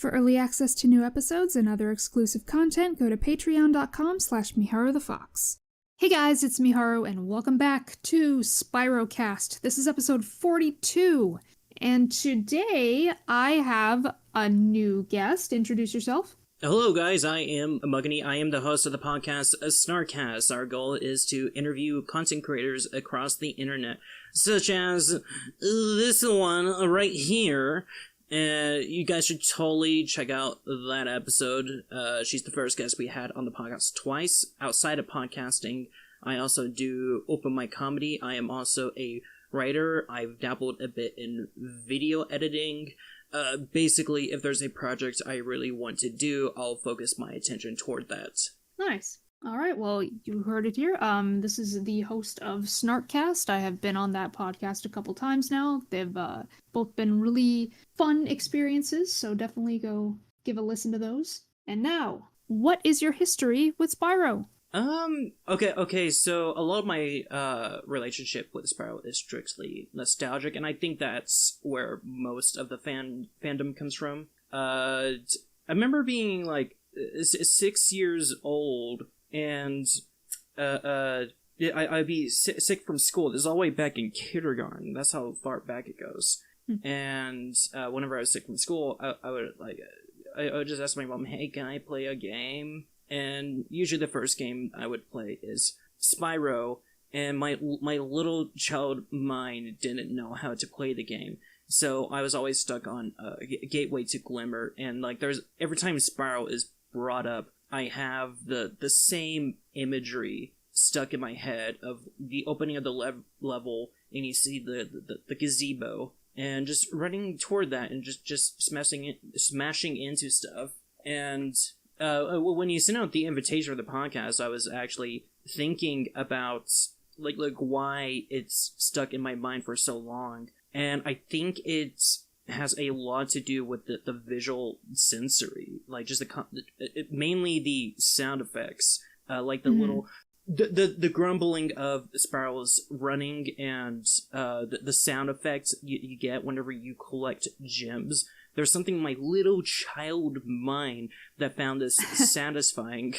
For early access to new episodes and other exclusive content, go to patreon.com/MiharuTheFox. Hey guys, it's Miharu, and welcome back to SpyroCast. This is episode 42, and today I have a new guest. Introduce yourself. Hello guys, I am Muggonny. I am the host of the podcast SnarkCast. Our goal is to interview content creators across the internet, such as this one right here. You guys should totally check out that episode. She's the first guest we had on the podcast twice. Outside of podcasting, I also do open mic comedy. I am also a writer. I've dabbled a bit in video editing. Basically, if there's a project I really want to do, I'll focus my attention toward that. Nice. All right, well, you heard it here. This is the host of SnarkCast. I have been on that podcast a couple times now. They've both been really fun experiences, so definitely go give a listen to those. And now, what is your history with Spyro? Okay, so a lot of my relationship with Spyro is strictly nostalgic, and I think that's where most of the fandom comes from. I remember being like 6 years old, and I'd be sick from school. This is all the way back in kindergarten. That's how far back it goes. And whenever I was sick from school, I would just ask my mom, "Hey, can I play a game?" And usually the first game I would play is Spyro, and my little child mind didn't know how to play the game. So I was always stuck on Gateway to Glimmer, and like every time Spyro is brought up, I have the same imagery stuck in my head of the opening of the level, and you see the gazebo, and just running toward that and just smashing into stuff. And when you sent out the invitation for the podcast, I was actually thinking about like why it's stuck in my mind for so long, and I think it has a lot to do with the visual sensory, like just mainly the sound effects, like the little the grumbling of Spyro's running, and the sound effects you get whenever you collect gems. There's something in my little child mind that found this satisfying.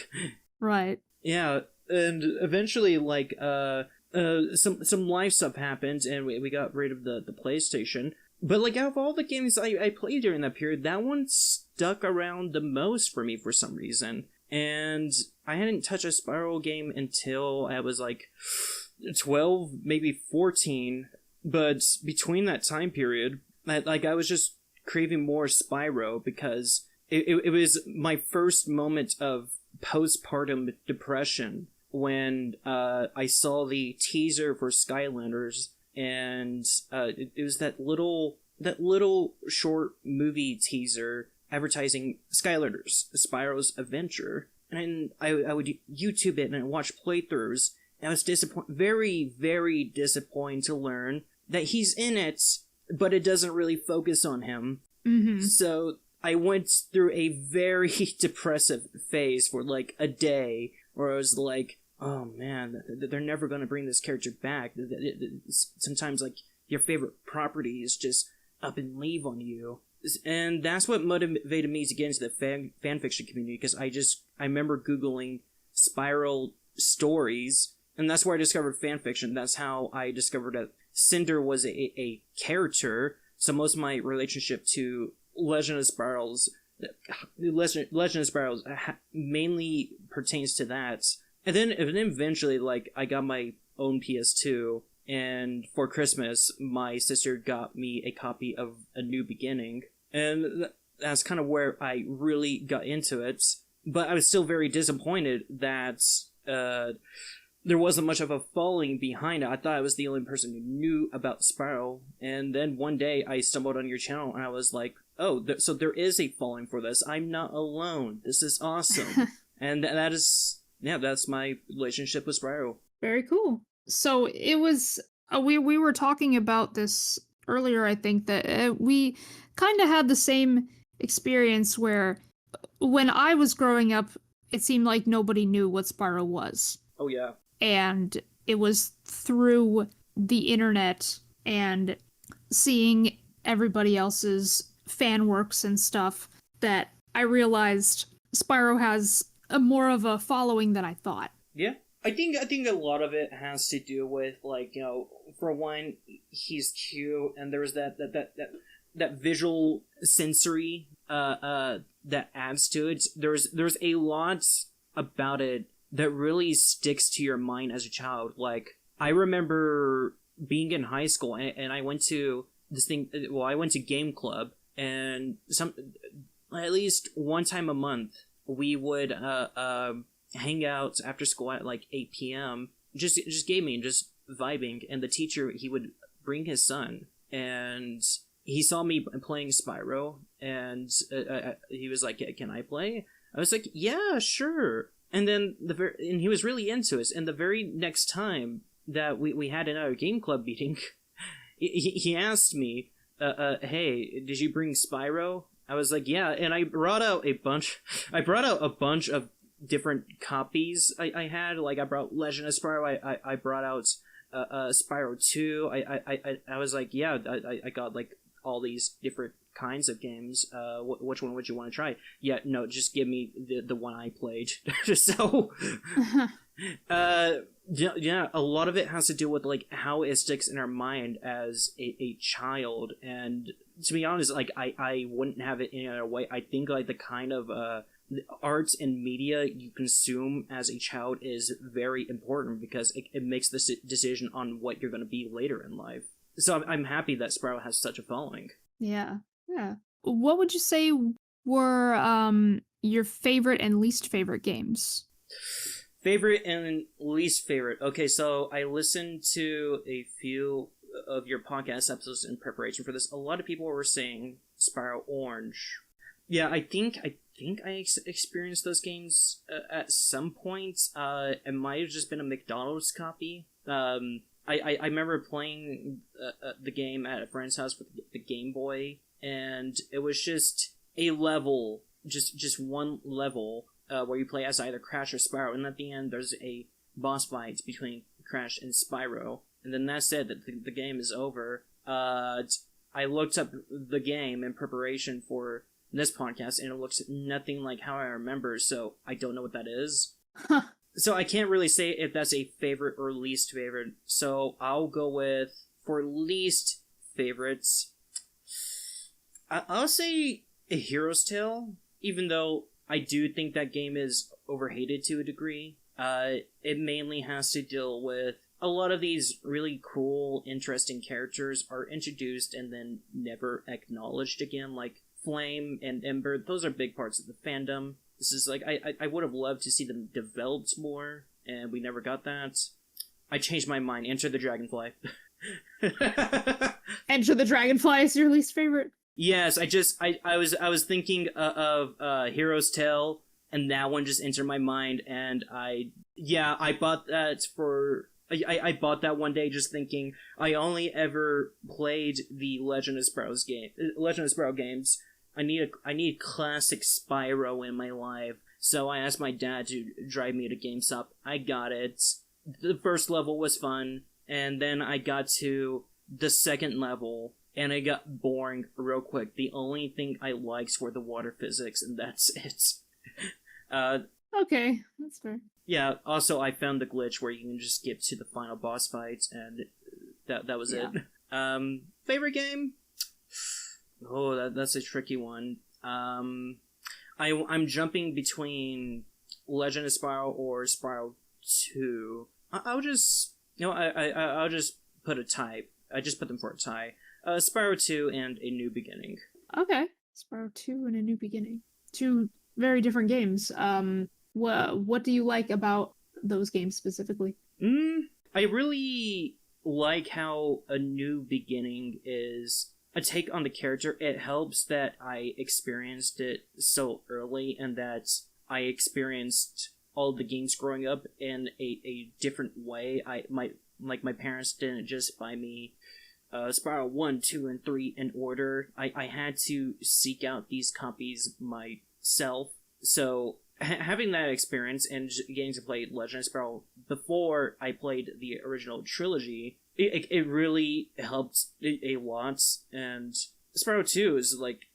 Right. Yeah, and eventually, like, some life stuff happened, and we got rid of the PlayStation. But, like, out of all the games I played during that period, that one stuck around the most for me for some reason. And I hadn't touched a Spyro game until I was, like, 12, maybe 14. But between that time period, I was just craving more Spyro, because it was my first moment of postpartum depression when I saw the teaser for Skylanders, and it was that little short movie teaser advertising Skylanders, Spyro's adventure, and I would YouTube it and I'd watch playthroughs, and I was very, very disappointed to learn that he's in it, but it doesn't really focus on him. Mm-hmm. So I went through a very depressive phase for like a day, where I was like, oh man, they're never going to bring this character back. Sometimes like your favorite properties just up and leave on you. And that's what motivated me to get into the fanfiction community, because I remember Googling Spyro stories, and that's where I discovered fanfiction. That's how I discovered that Cinder was a character. So most of my relationship to Legend of Spyro's mainly pertains to that. And then eventually, like, I got my own PS2, and for Christmas, my sister got me a copy of A New Beginning, and that's kind of where I really got into it. But I was still very disappointed that there wasn't much of a following behind it. I thought I was the only person who knew about Spyro, and then one day I stumbled on your channel, and I was like, oh, so there is a following for this. I'm not alone. This is awesome. And that's my relationship with Spyro. Very cool. So it was, we were talking about this earlier, I think, that we kind of had the same experience where when I was growing up, it seemed like nobody knew what Spyro was. Oh, yeah. And it was through the internet and seeing everybody else's fan works and stuff that I realized Spyro has more of a following than I thought. Yeah. I think a lot of it has to do with, like, you know, for one, he's cute, and there's that visual sensory that adds to it. There's a lot about it that really sticks to your mind as a child. Like, I remember being in high school, and I went to this thing. Well, I went to game club, and at least one time a month we would hang out after school at like 8 p.m. just gaming, just vibing, and the teacher, he would bring his son, and he saw me playing Spyro, and he was like, "Can I play?" I was like, "Yeah, sure." And then and he was really into it. And the very next time that we had another game club meeting, he asked me, "Hey, did you bring Spyro?" I was like, "Yeah," and I brought out a bunch of different copies I had. Like, I brought Legend of Spyro. I brought out Spyro 2. I was like, yeah, I got like all these different kinds of games. Which one would you want to try? Yeah, no, just give me the one I played. So yeah, a lot of it has to do with like how it sticks in our mind as a child. And to be honest, like, I wouldn't have it any other way. I think like the kind of the arts and media you consume as a child is very important, because it makes the decision on what you're going to be later in life. So I'm happy that Spyro has such a following. Yeah. What would you say were your favorite and least favorite games? Favorite and least favorite. Okay, so I listened to a few of your podcast episodes in preparation for this. A lot of people were saying Spyro Orange. Yeah, I think I experienced those games at some point. It might have just been a McDonald's copy. I remember playing the game at a friend's house with the Game Boy, and it was just a level, just one level, where you play as either Crash or Spyro, and at the end there's a boss fight between Crash and Spyro, and then that's it. The game is over. I looked up the game in preparation for this podcast, and it looks nothing like how I remember, so I don't know what that is. So I can't really say if that's a favorite or least favorite, so I'll go with, for least favorites, I'll say A Hero's Tale, even though I do think that game is overhated to a degree. It mainly has to deal with a lot of these really cool, interesting characters are introduced and then never acknowledged again, like Flame and Ember. Those are big parts of the fandom. This is like, I would have loved to see them developed more, and we never got that. I changed my mind. Enter the Dragonfly. Enter the Dragonfly is your least favorite? Yes, I was thinking of Hero's Tale, and that one just entered my mind, and I bought that for... I bought that one day just thinking I only ever played the Legend of Spyro games. I need classic Spyro in my life. So I asked my dad to drive me to GameStop. I got it. The first level was fun, and then I got to the second level, and it got boring real quick. The only thing I liked were the water physics, and that's it. Okay, that's fair. Yeah, also I found the glitch where you can just skip to the final boss fights, and that was it. Favorite game? Oh, that's a tricky one. I'm jumping between Legend of Spyro or Spyro 2. I'll just I'll just put a tie. I just put them for a tie. Spyro 2 and A New Beginning. Okay, Spyro 2 and A New Beginning. Two very different games. What do you like about those games specifically? I really like how A New Beginning is a take on the character. It helps that I experienced it so early, and that I experienced all the games growing up in a different way. My parents didn't just buy me Spyro 1, 2, and 3 in order. I had to seek out these copies myself. So having that experience and getting to play Legend of Spyro before I played the original trilogy, it really helped a lot. And Spyro 2 is like,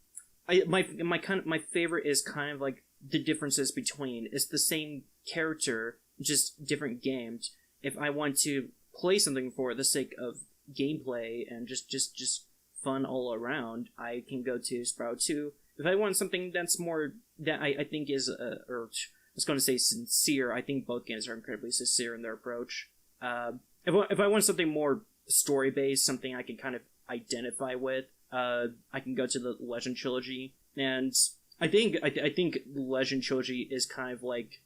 my favorite is kind of like the differences between. It's the same character, just different games. If I want to play something for the sake of gameplay and just fun all around, I can go to Spyro 2. If I want something that's more, that I think is, or I was going to say sincere, I think both games are incredibly sincere in their approach. If I want something more story-based, something I can kind of identify with, I can go to the Legend Trilogy. And I think Legend Trilogy is kind of like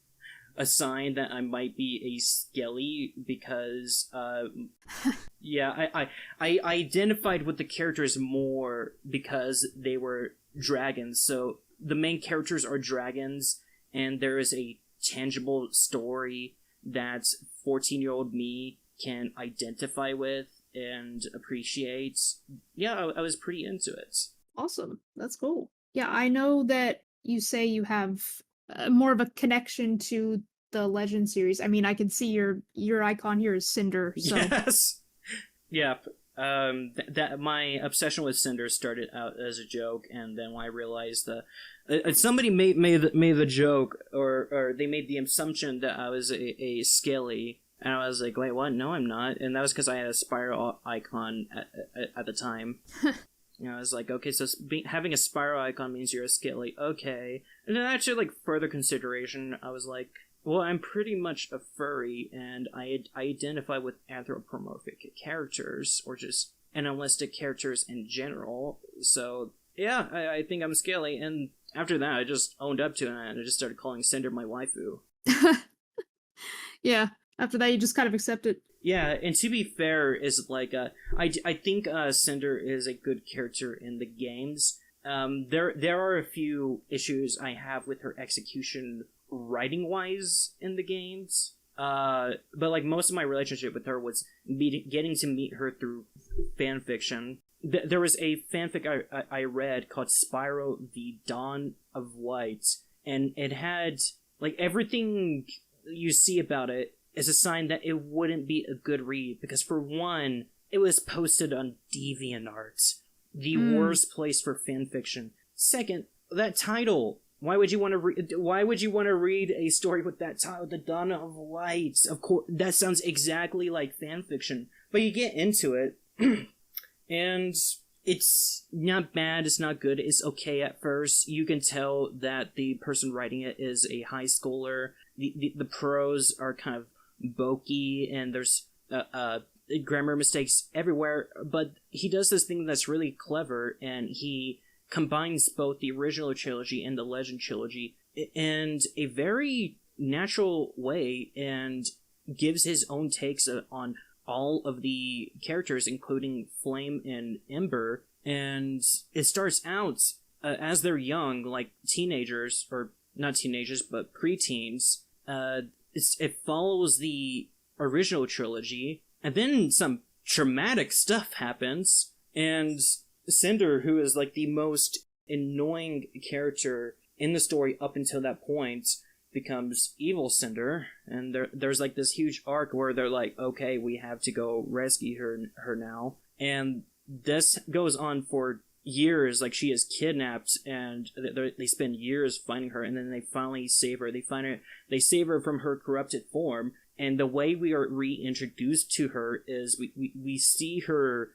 a sign that I might be a skelly, because yeah, I identified with the characters more because they were dragons. So the main characters are dragons, and there is a tangible story that 14-year-old me can identify with and appreciate. Yeah, I was pretty into it. Awesome. That's cool. Yeah, I know that you say you have more of a connection to the Legend series. I mean, I can see your icon here is Cinder. So. Yes. Yeah. That my obsession with Cinder started out as a joke, and then when I realized that somebody made the joke, or they made the assumption that I was a skelly, and I was like, wait, what? No, I'm not. And that was because I had a Spyro icon at the time. I was like, okay, so having a Spyro icon means you're a skelly. Okay. And then actually, like, further consideration, I was like, well, I'm pretty much a furry, and I identify with anthropomorphic characters, or just animalistic characters in general. So, yeah, I think I'm scaly, and after that, I just owned up to it, and I just started calling Cinder my waifu. Yeah, after that, you just kind of accept it. Yeah, and to be fair, is like, I think Cinder is a good character in the games. There are a few issues I have with her execution writing wise in the games, but like most of my relationship with her was getting to meet her through fanfiction. There was a fanfic I read called Spyro the Dawn of Light, and it had, like, everything you see about it is a sign that it wouldn't be a good read, because for one, it was posted on DeviantArt, the worst place for fanfiction. Second, that title. Why would you want to read a story with that title, The Dawn of Light? Of course, that sounds exactly like fanfiction. But you get into it, and it's not bad, it's not good, it's okay at first. You can tell that the person writing it is a high schooler. The prose are kind of bulky, and there's grammar mistakes everywhere. But he does this thing that's really clever, and he combines both the original trilogy and the Legend trilogy in a very natural way, and gives his own takes on all of the characters, including Flame and Ember. And it starts out as they're young, like teenagers, or not teenagers, but preteens. It follows the original trilogy, and then some traumatic stuff happens, and Cinder, who is like the most annoying character in the story up until that point, becomes evil Cinder, and there's like this huge arc where they're like, okay, we have to go rescue her now, and this goes on for years. Like, she is kidnapped, and they spend years finding her, and then they finally save her. They save her from her corrupted form, and the way we are reintroduced to her is we see her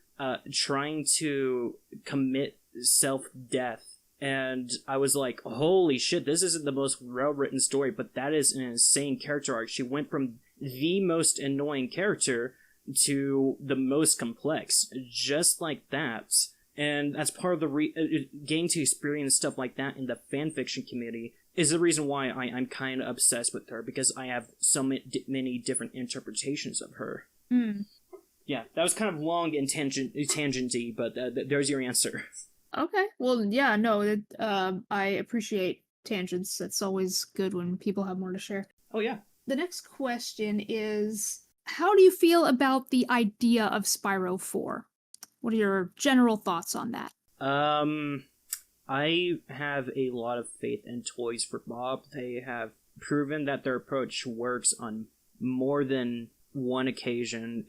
trying to commit self-death. And I was like, holy shit, this isn't the most well-written story, but that is an insane character arc. She went from the most annoying character to the most complex, just like that. And that's part of the getting to experience stuff like that in the fanfiction community is the reason why I'm kind of obsessed with her, because I have so many different interpretations of her. Yeah, that was kind of long and tangenty, but there's your answer. Okay. Well, yeah, no, I appreciate tangents. It's always good when people have more to share. Oh, yeah. The next question is, how do you feel about the idea of Spyro 4? What are your general thoughts on that? I have a lot of faith in Toys for Bob. They have proven that their approach works on more than one occasion.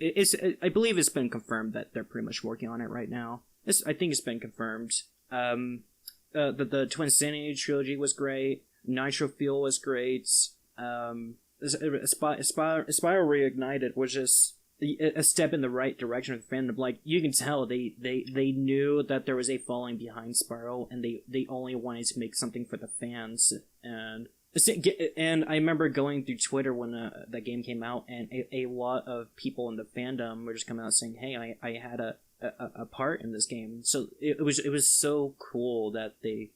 I believe it's been confirmed that they're pretty much working on it right now. I think it's been confirmed. the Twin Sanity trilogy was great. Nitro Fuel was great. Spyro Reignited was just a step in the right direction of the fandom. Like, you can tell they knew that there was a following behind Spyro, and they only wanted to make something for the fans. And I remember going through Twitter when that game came out, and a lot of people in the fandom were just coming out saying, "Hey, I had a part in this game." So it was so cool that they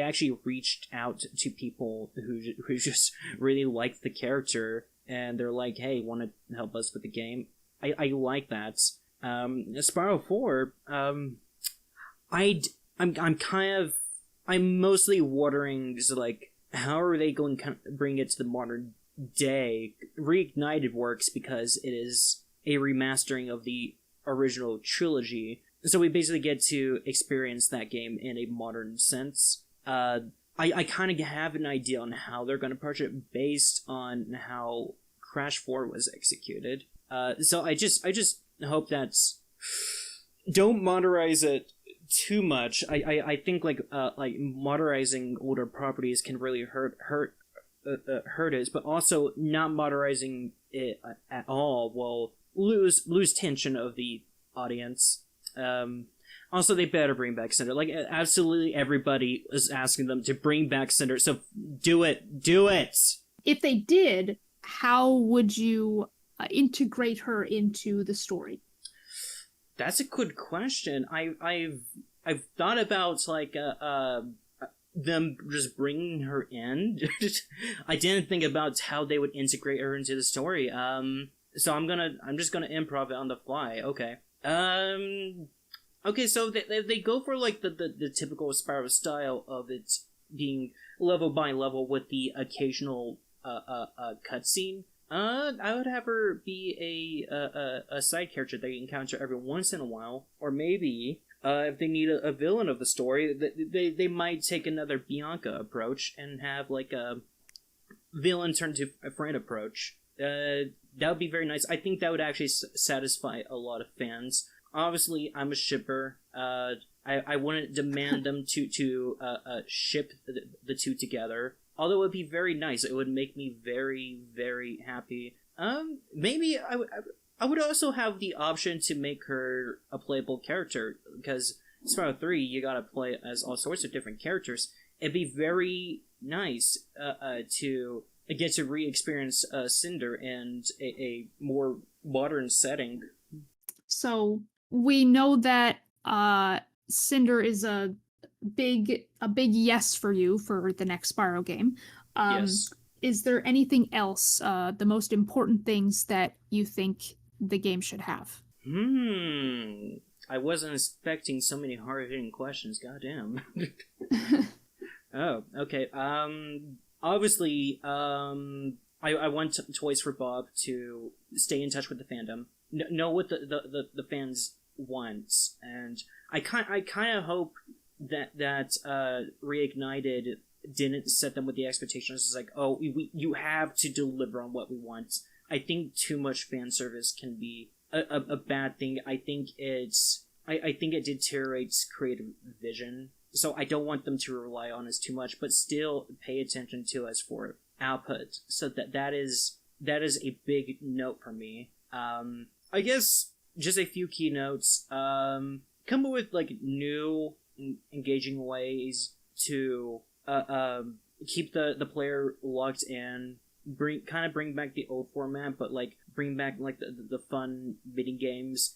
actually reached out to people who just really liked the character, and they're like, "Hey, want to help us with the game?" I like that. Spyro 4, I'm mostly wondering, just like, how are they going to bring it to the modern day? Reignited works because it is a remastering of the original trilogy, so we basically get to experience that game in a modern sense. I kind of have an idea on how they're going to approach it based on how Crash 4 was executed. So I just hope that don't moderize it too much. I think like modernizing older properties can really hurt it, but also not modernizing it at all will lose tension of the audience. Also, they better bring back Cinder. Like, absolutely everybody is asking them to bring back Cinder, so do it. If they did, how would you integrate her into the story? That's a good question. I've thought about like them just bringing her in. I didn't think about how they would integrate her into the story. So I'm just gonna improv it on the fly. Okay. Okay. So they go for like the typical Spyro style of it being level by level with the occasional cutscene. I would have her be a side character that you encounter every once in a while, or maybe if they need a villain of the story, they might take another Bianca approach and have like a villain turn to a friend approach. That would be very nice. I think that would actually satisfy a lot of fans. Obviously, I'm a shipper. I wouldn't demand them to ship the two together. Although it would be very nice. It would make me very, very happy. Maybe I would also have the option to make her a playable character, because Spyro 3, you gotta play as all sorts of different characters. It'd be very nice to get to re-experience Cinder in a more modern setting. So we know that Cinder is a big yes for you for the next Spyro game. Yes. Is there anything else, the most important things that you think the game should have? I wasn't expecting so many hard-hitting questions. Goddamn. Oh, okay. Obviously, I want Toys for Bob to stay in touch with the fandom, know what the fans want, and I kind of hope that Reignited didn't set them with the expectations. It's like, oh, you have to deliver on what we want. I think too much fan service can be a bad thing. I think it deteriorates creative vision. So I don't want them to rely on us too much, but still pay attention to us for output. So that is a big note for me. I guess just a few key notes. Come up with like new engaging ways to keep the player locked in. Bring back the old format, but like bring back like the fun mini games.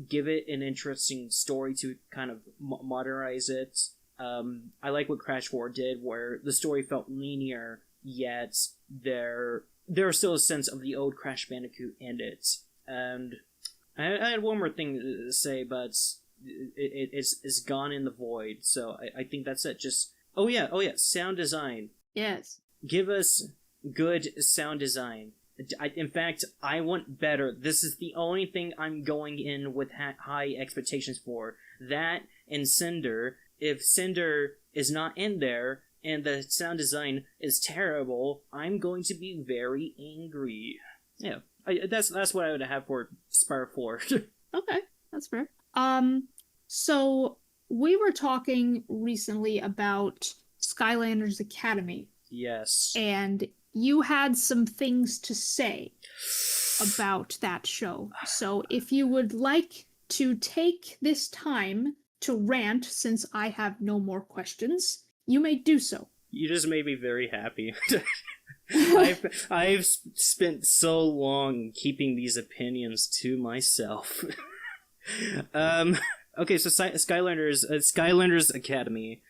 Give it an interesting story to kind of modernize it. I like what Crash 4 did, where the story felt linear, yet there's still a sense of the old Crash Bandicoot in it. And I had one more thing to say, but it's gone in the void. So I think that's it. Just oh yeah, sound design. Yes. Give us good sound design. In fact, I want better. This is the only thing I'm going in with high expectations for. That and Cinder. If Cinder is not in there and the sound design is terrible, I'm going to be very angry. Yeah, that's what I would have for Spyro 4. Okay, that's fair. So we were talking recently about Skylanders Academy, Yes. and you had some things to say about that show. So if you would like to take this time to rant, since I have no more questions, you may do so. You just made me very happy. I've spent so long keeping these opinions to myself. Okay, so Skylanders Academy.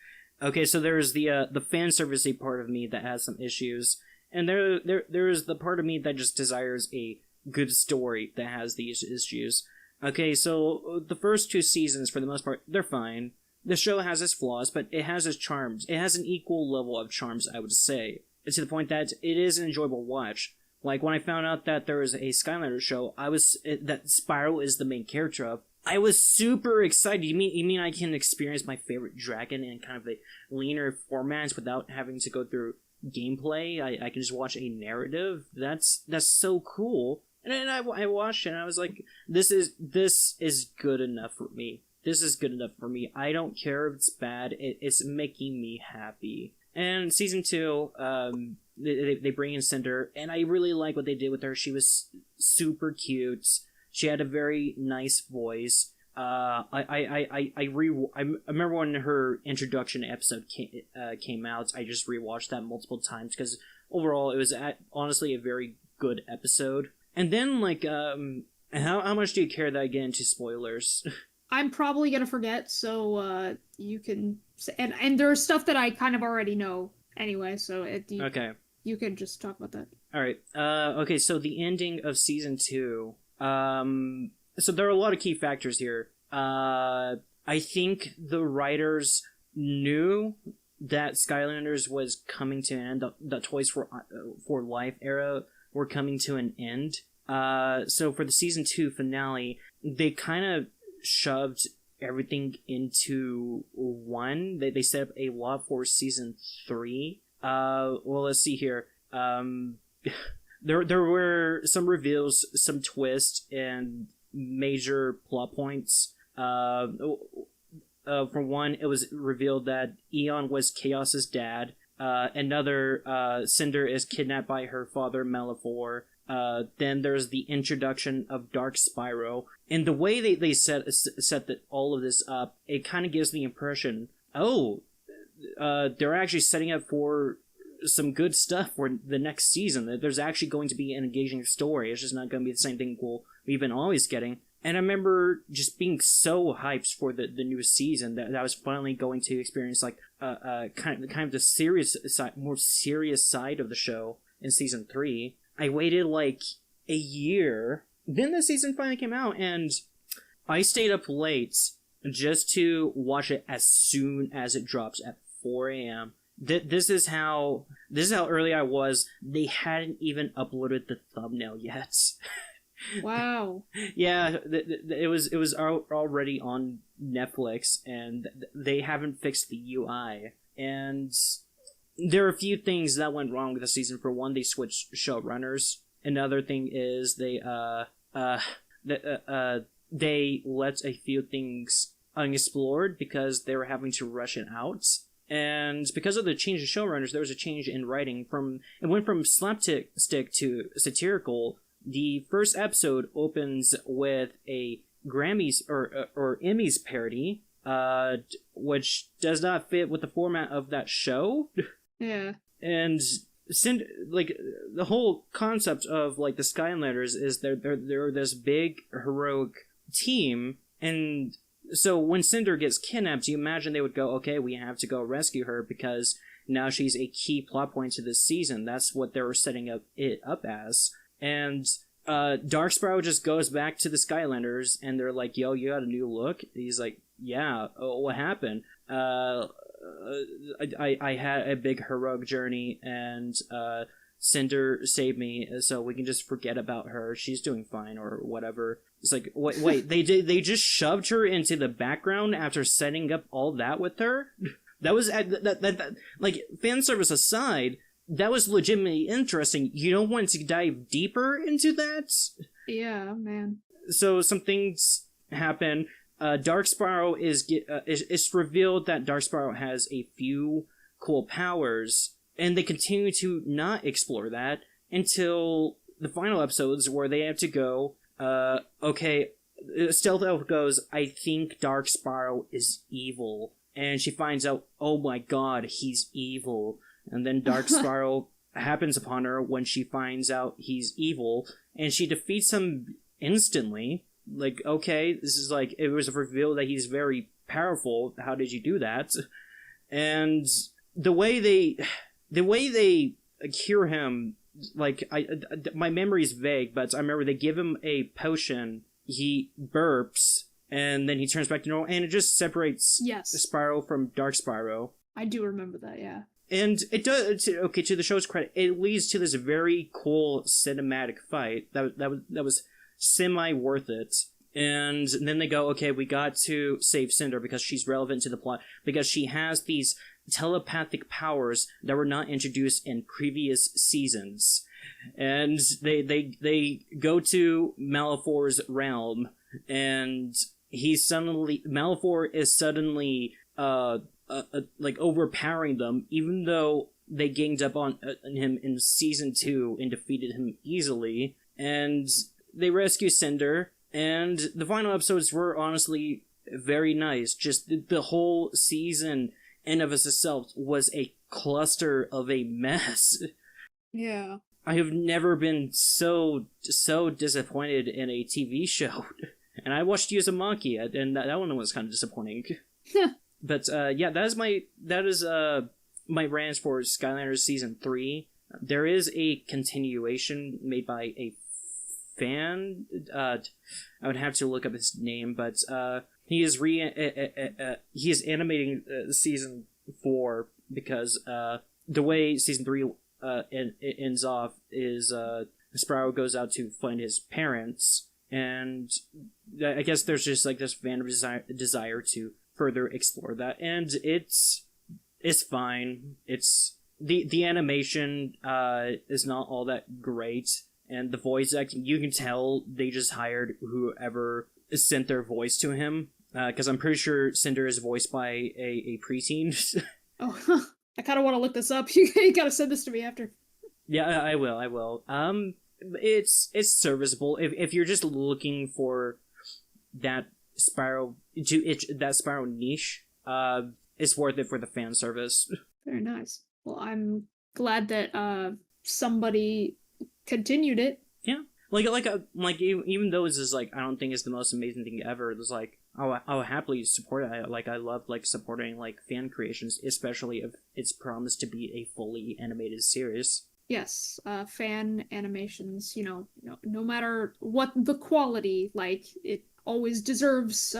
Okay, so there's the fan servicey part of me that has some issues, and there's the part of me that just desires a good story that has these issues. Okay, so the first 2 seasons, for the most part, they're fine. The show has its flaws, but it has its charms. It has an equal level of charms, I would say. To the point that it is an enjoyable watch. Like, when I found out that there was a Skylanders show, that Spyro is the main character of, I was super excited. You mean I can experience my favorite dragon in kind of a leaner formats without having to go through gameplay? I can just watch a narrative? That's so cool. And then I watched it and I was like, this is good enough for me. This is good enough for me. I don't care if it's bad. It's making me happy. And season 2, they bring in Cinder, and I really like what they did with her. She was super cute. She had a very nice voice. I remember when her introduction episode came out. I just rewatched that multiple times because overall it was honestly a very good episode. And then how much do you care that I get into spoilers? I'm probably gonna forget, so you can say, and there's stuff that I kind of already know anyway, so okay, you can just talk about that. All right. Okay. So the ending of season 2. So there are a lot of key factors here. I think the writers knew that Skylanders was coming to an end. The Toys for Life era were coming to an end. So for the season 2 finale, they kind of shoved everything into one. They set up a lot for season 3. Well, let's see here. There were some reveals, some twists, and major plot points. For one, it was revealed that Eon was Chaos's dad. Another, Cinder is kidnapped by her father, Malefor. Then there's the introduction of Dark Spyro. And the way they set all of this up, it kind of gives the impression, they're actually setting up for some good stuff for the next season. There's actually going to be an engaging story. It's just not going to be the same thing we've been always getting. And I remember just being so hyped for the new season that I was finally going to experience kind of the serious side, more serious side of the show in season 3. I waited a year. Then the season finally came out, and I stayed up late just to watch it as soon as it drops at 4 a.m. This is how early I was. They hadn't even uploaded the thumbnail yet. Wow. Yeah, it was already on Netflix, and they haven't fixed the UI. And there are a few things that went wrong with the season. For one, they switched showrunners. Another thing is they let a few things unexplored because they were having to rush it out. And because of the change of showrunners, there was a change in writing. It went from slapstick to satirical. The first episode opens with a Grammys or Emmys parody, which does not fit with the format of that show. Yeah. And the whole concept of the Skylanders is they're this big heroic team, and so when Cinder gets kidnapped, you imagine they would go, okay, we have to go rescue her because now she's a key plot point to this season. That's what they were setting it up as. And Dark Spyro just goes back to the Skylanders, and they're like, yo, you got a new look? He's like, yeah, what happened? I had a big heroic journey, and Cinder saved me, so we can just forget about her. She's doing fine, or whatever. It's like, wait, they just shoved her into the background after setting up all that with her? That was, fan service aside, that was legitimately interesting. You don't want to dive deeper into that? Yeah, man. So some things happen. Dark Spyro it's revealed that Dark Spyro has a few cool powers, and they continue to not explore that until the final episodes where they have to go, okay, Stealth Elf goes, I think Dark Spyro is evil. And she finds out, oh my god, he's evil. And then Dark Spyro happens upon her when she finds out he's evil, and she defeats him instantly. Like, okay, this is like, it was revealed that he's very powerful. How did you do that? And the way they cure him, like, my memory is vague, but I remember they give him a potion, he burps, and then he turns back to normal, and it just separates Spyro from Dark Spyro. I do remember that, yeah. And it does, okay, to the show's credit, it leads to this very cool cinematic fight that was semi worth it. And then they go, okay, we got to save Cinder because she's relevant to the plot, because she has these telepathic powers that were not introduced in previous seasons. And they go to Malefor's realm, and Malefor is suddenly like overpowering them, even though they ganged up on him in season 2 and defeated him easily. And they rescue Cinder, and the final episodes were honestly very nice. Just the whole season in of itself was a cluster of a mess. Yeah. I have never been so disappointed in a TV show. And I watched You as a Monkey, and that one was kind of disappointing. But yeah, that is my rant for Skylanders Season 3. There is a continuation made by a fan. I would have to look up his name, but he is animating Season 4 because the way Season 3 ends off is Spyro goes out to find his parents, and I guess there's just like this fandom desire to further explore that, and it's fine. It's the animation is not all that great, and the voice acting, you can tell they just hired whoever sent their voice to him, because I'm pretty sure Cinder is voiced by a preteen. Oh, I kind of want to look this up. You gotta send this to me after. Yeah, I will. It's serviceable if you're just looking for that Spyro niche. It's worth it for the fan service. Very nice. Well, I'm glad that somebody continued it. Yeah, like even though this is like, I don't think it's the most amazing thing ever. It's like, I'll happily support it. I love like supporting like fan creations, especially if it's promised to be a fully animated series. Yes, fan animations, no matter what the quality, like, it always deserves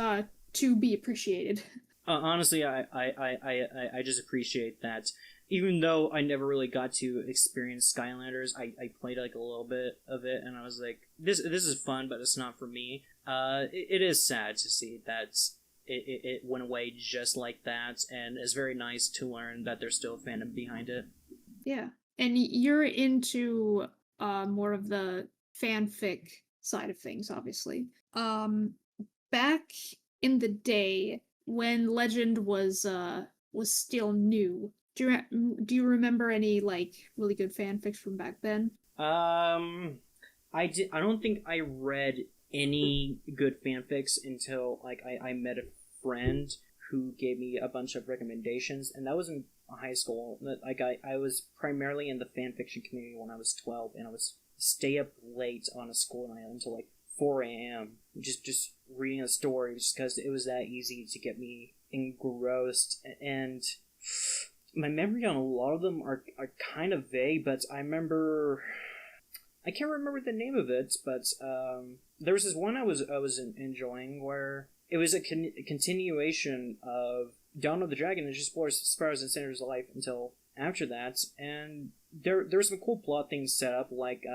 to be appreciated. Honestly, I just appreciate that. Even though I never really got to experience Skylanders, I played like a little bit of it, and I was like, this is fun, but it's not for me. It is sad to see that it went away just like that, and it's very nice to learn that there's still a fandom behind it. Yeah. And you're into more of the fanfic side of things, obviously. Back in the day when Legend was still new, do you remember any like really good fanfics from back then? I don't think I read any good fanfics until like I met a friend who gave me a bunch of recommendations, and that was in high school. Like I was primarily in the fanfiction community when I was 12, and I was stay up late on a school night until like 4 a.m. just reading a story, just because it was that easy to get me engrossed. And my memory on a lot of them are kind of vague, but I can't remember the name of it, but there was this one I was enjoying where it was a continuation of Dawn of the Dragon, and just explores Spyro's and Cinder's life until after that, and there were some cool plot things set up, like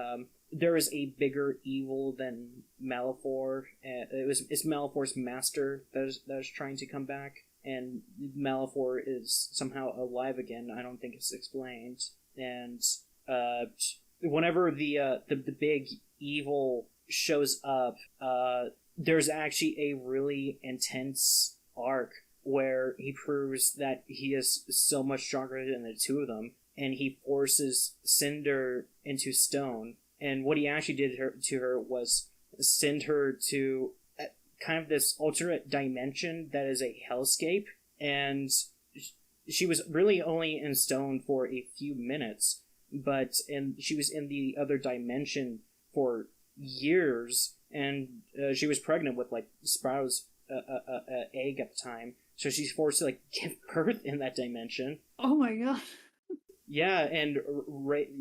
there is a bigger evil than Malefor. It's Malefor's master that is trying to come back, and Malefor is somehow alive again. I don't think it's explained, and whenever the big evil shows up, there's actually a really intense arc where he proves that he is so much stronger than the two of them, and he forces Cinder into stone. And what he actually did to her was send her to kind of this alternate dimension that is a hellscape, and she was really only in stone for a few minutes, and she was in the other dimension for years, and she was pregnant with like Spyro's egg at the time, so she's forced to like give birth in that dimension. Oh my god. Yeah, and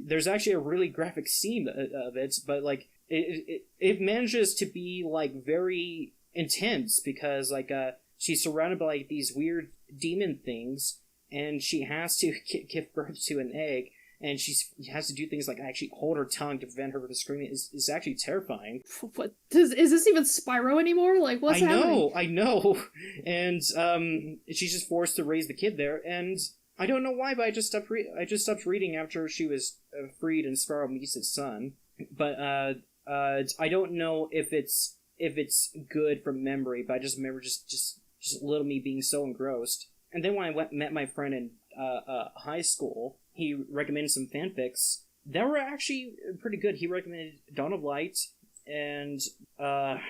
there's actually a really graphic scene of it, but like it manages to be like very intense because like she's surrounded by like these weird demon things, and she has to give birth to an egg, and she has to do things like actually hold her tongue to prevent her from screaming. It's actually terrifying. What is this even Spyro anymore? Like, what's happening? I know, and she's just forced to raise the kid there, and I don't know why, but I just stopped reading after she was freed and Spyro meets his son. But I don't know if it's good from memory, but I just remember just little me being so engrossed. And then when I met my friend in high school, he recommended some fanfics that were actually pretty good. He recommended Dawn of Light, and I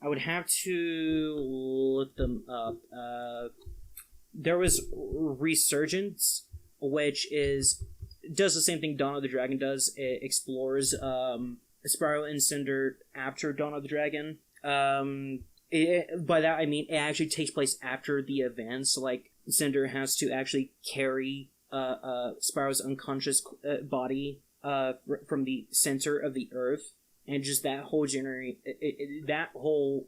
would have to look them up. There was Resurgence, which does the same thing Dawn of the Dragon does. It explores Spyro and Cinder after Dawn of the Dragon. By that I mean it actually takes place after the events. Like Cinder has to actually carry Spyro's unconscious body from the center of the Earth, and just that whole journey. That whole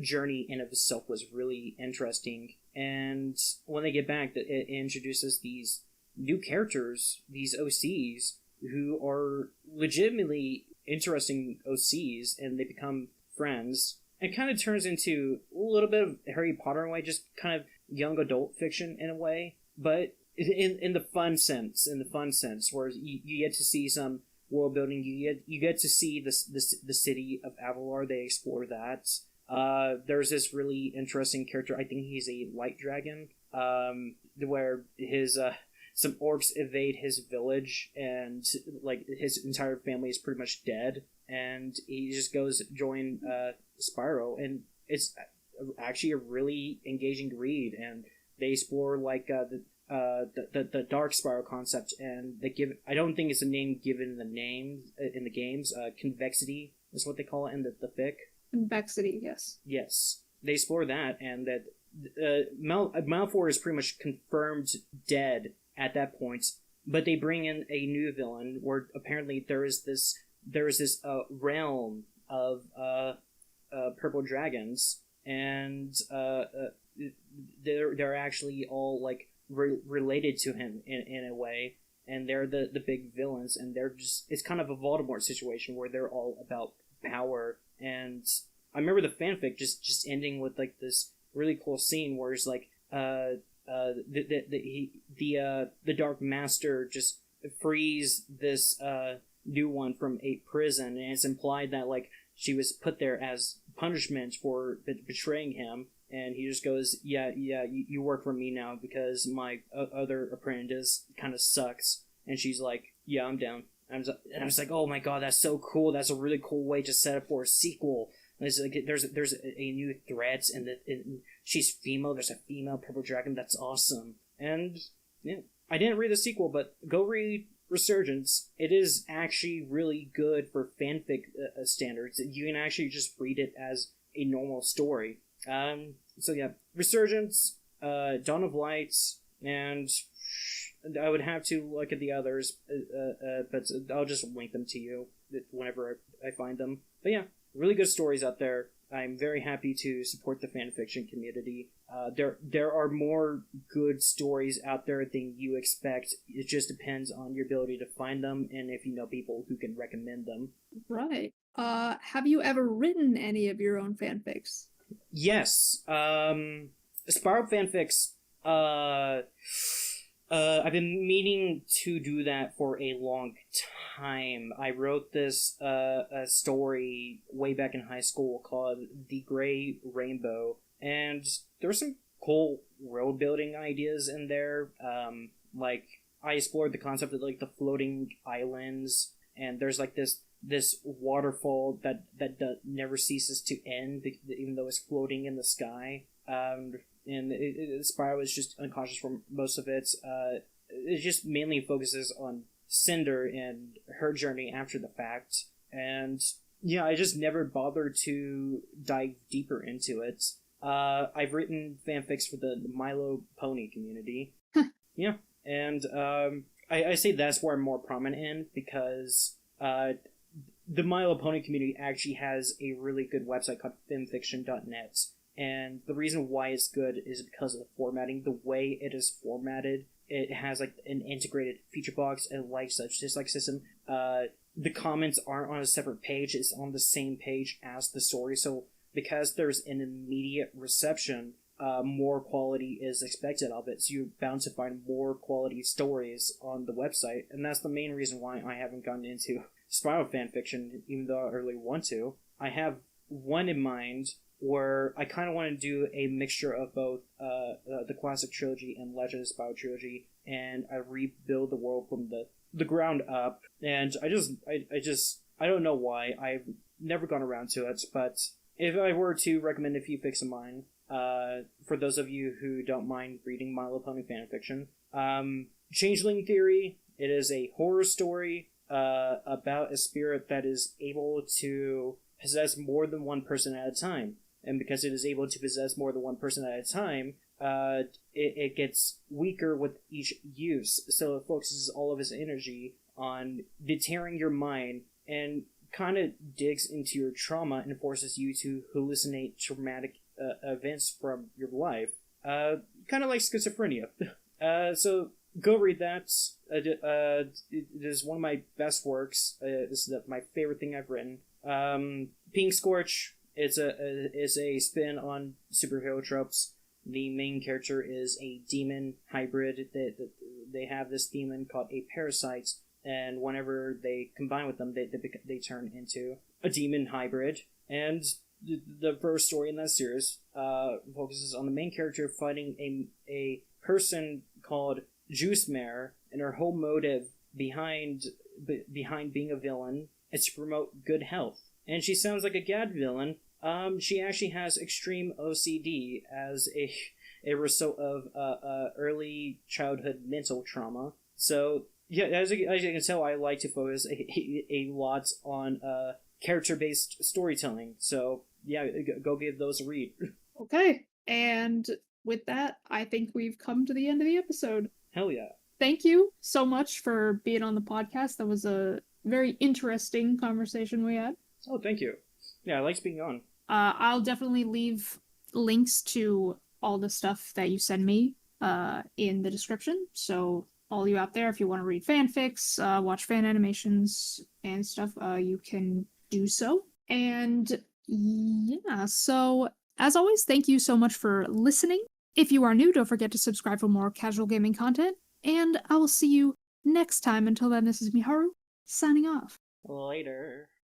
journey in of itself was really interesting. And when they get back, it introduces these new characters, these OCs, who are legitimately interesting OCs, and they become friends. It kind of turns into a little bit of Harry Potter in a way, just kind of young adult fiction in a way, but in the fun sense, where you get to see some world building, you get to see the city of Avalar. They explore that. There's this really interesting character. I think he's a light dragon, where his some orcs evade his village, and like his entire family is pretty much dead, and he just goes join Spyro, and it's actually a really engaging read. And they explore like the dark Spyro concept, and they give, I don't think it's a name given in the games. Convexity is what they call it in the fic. Convexity, yes. Yes, they explore that, and that Malfoy is pretty much confirmed dead at that point. But they bring in a new villain, where apparently there is this realm of purple dragons, and they're actually all like related to him in a way, and they're the big villains, and it's kind of a Voldemort situation where they're all about power. And I remember the fanfic just ending with like this really cool scene where it's like the Dark Master just frees this new one from a prison, and it's implied that like she was put there as punishment for betraying him, and he just goes, yeah, you work for me now because my other apprentice kind of sucks. And she's like, yeah, I'm down. And I was like, oh my god, that's so cool. That's a really cool way to set up for a sequel. And it's like, there's a new threat, and she's female. There's a female purple dragon. That's awesome. And yeah, I didn't read the sequel, but go read Resurgence. It is actually really good for fanfic standards. You can actually just read it as a normal story. So yeah, Resurgence, Dawn of Light, and I would have to look at the others, but I'll just link them to you whenever I find them. But yeah, really good stories out there. I'm very happy to support the fanfiction community. There are more good stories out there than you expect. It just depends on your ability to find them, and if you know people who can recommend them. Right. Have you ever written any of your own fanfics? Yes. Spyro fanfics, I've been meaning to do that for a long time, I wrote this a story way back in high school called The Gray Rainbow, and there's some cool world building ideas in there. Like I explored the concept of like the floating islands, and there's like this waterfall that never ceases to end, even though it's floating in the sky. And Spyro is just unconscious for most of it. It just mainly focuses on Cinder and her journey after the fact. And yeah, I just never bothered to dive deeper into it. I've written fanfics for the Milo Pony community. Yeah, and I say that's where I'm more prominent in because the Milo Pony community actually has a really good website called fanfiction.net. And the reason why it's good is because of the formatting. The way it is formatted, it has like an integrated feature box and such dislike system. The comments aren't on a separate page, it's on the same page as the story. So because there's an immediate reception, more quality is expected of it. So you're bound to find more quality stories on the website. And that's the main reason why I haven't gotten into Spyro fanfiction, even though I really want to. I have one in mind where I kind of want to do a mixture of both the classic trilogy and Legend of Spyro trilogy, and I rebuild the world from the ground up. And I don't know why I've never gone around to it, but if I were to recommend a few fics of mine, for those of you who don't mind reading My Little Pony fanfiction, Changeling Theory. It is a horror story about a spirit that is able to possess more than one person at a time. And because it is able to possess more than one person at a time, it gets weaker with each use. So it focuses all of its energy on deterring your mind and kind of digs into your trauma and forces you to hallucinate traumatic events from your life. Kind of like schizophrenia. So go read that. It is one of my best works. This is my favorite thing I've written. Pink Scorch. It's a spin on superhero tropes. The main character is a demon hybrid. They have this demon called a parasite, and whenever they combine with them, they turn into a demon hybrid. And the first story in that series focuses on the main character fighting a person called Juice Mare, and her whole motive behind being a villain is to promote good health. And she sounds like a Gad villain. She actually has extreme OCD as a result of early childhood mental trauma. So yeah, as you can tell, I like to focus a lot on character-based storytelling. So yeah, go give those a read. Okay, and with that, I think we've come to the end of the episode. Hell yeah. Thank you so much for being on the podcast. That was a very interesting conversation we had. Oh, thank you. Yeah, I like being on. I'll definitely leave links to all the stuff that you send me in the description. So all you out there, if you want to read fanfics, watch fan animations and stuff, you can do so. And yeah, so as always, thank you so much for listening. If you are new, don't forget to subscribe for more casual gaming content. And I will see you next time. Until then, this is Miharu, signing off. Later.